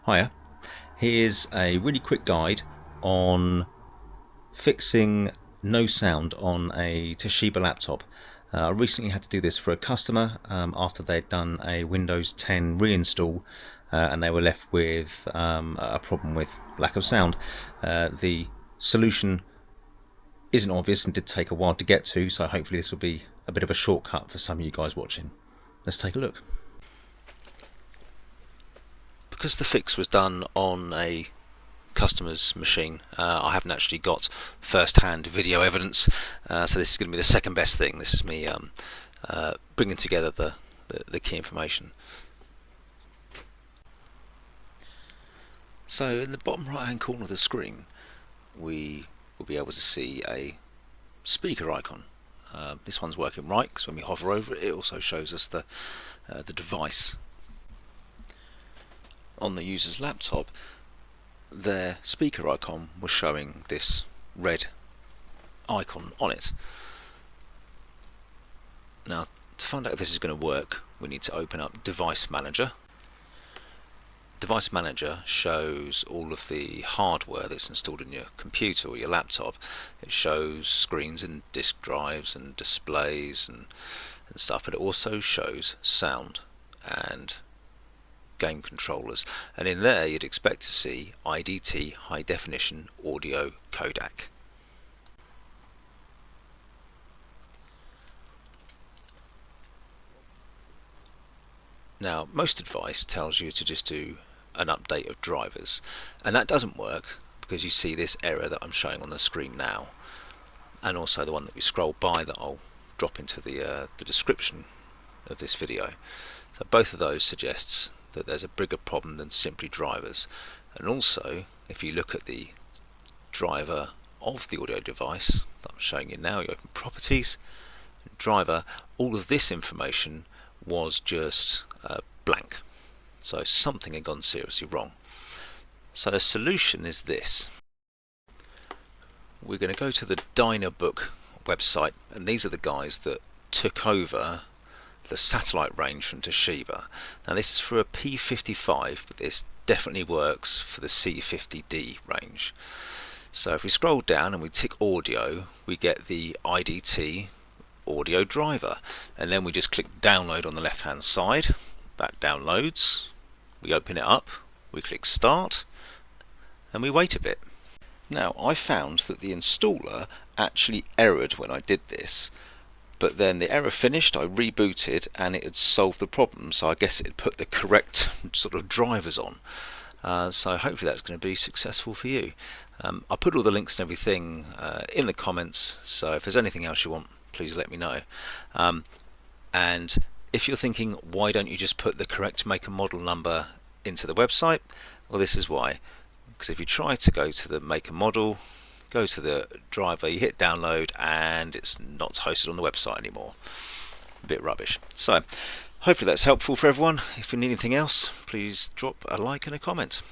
Hiya, here's a really quick guide on fixing no sound on a Toshiba laptop. I recently had to do this for a customer after they'd done a Windows 10 reinstall and they were left with a problem with lack of sound. The solution isn't obvious and did take a while to get to, so hopefully this will be a bit of a shortcut for some of you guys watching. Let's take a look. Because the fix was done on a customer's machine, I haven't actually got first-hand video evidence, so this is going to be the second best thing. This is me bringing together the key information. So in the bottom right-hand corner of the screen, we will be able to see a speaker icon. This one's working right because when we hover over it, it also shows us the device. On the user's laptop, their speaker icon was showing this red icon on it. Now, to find out if this is going to work, we need to open up Device Manager. Device Manager shows all of the hardware that's installed in your computer or your laptop. It shows screens and disk drives and displays and stuff, but it also shows sound and game controllers, and in there you'd expect to see IDT, high definition audio codec. Now, most advice tells you to just do an update of drivers, and that doesn't work because you see this error that I'm showing on the screen now, and also the one that we scroll by that I'll drop into the description of this video. So both of those suggests that there's a bigger problem than simply drivers. And also, if you look at the driver of the audio device that I'm showing you now, you open Properties, Driver, all of this information was just blank. So something had gone seriously wrong. So the solution is this. We're going to go to the Dynabook website, and these are the guys that took over the Satellite range from Toshiba. Now this is for a P55, but this definitely works for the C50D range. So if we scroll down and we tick audio, we get the IDT audio driver, and then we just click download on the left hand side. That downloads, we open it up, we click start, and we wait a bit. Now I found that the installer actually errored when I did this, but then the error finished, I rebooted and it had solved the problem, so I guess it had put the correct sort of drivers on. So hopefully that's going to be successful for you. I'll put all the links and everything in the comments, so if there's anything else you want, please let me know. And if you're thinking, why don't you just put the correct make and model number into the website? Well, this is why. Because if you try to go to the make and model, go to the driver, you hit download, and it's not hosted on the website anymore. A bit rubbish. So hopefully that's helpful for everyone. If you need anything else, please drop a like and a comment.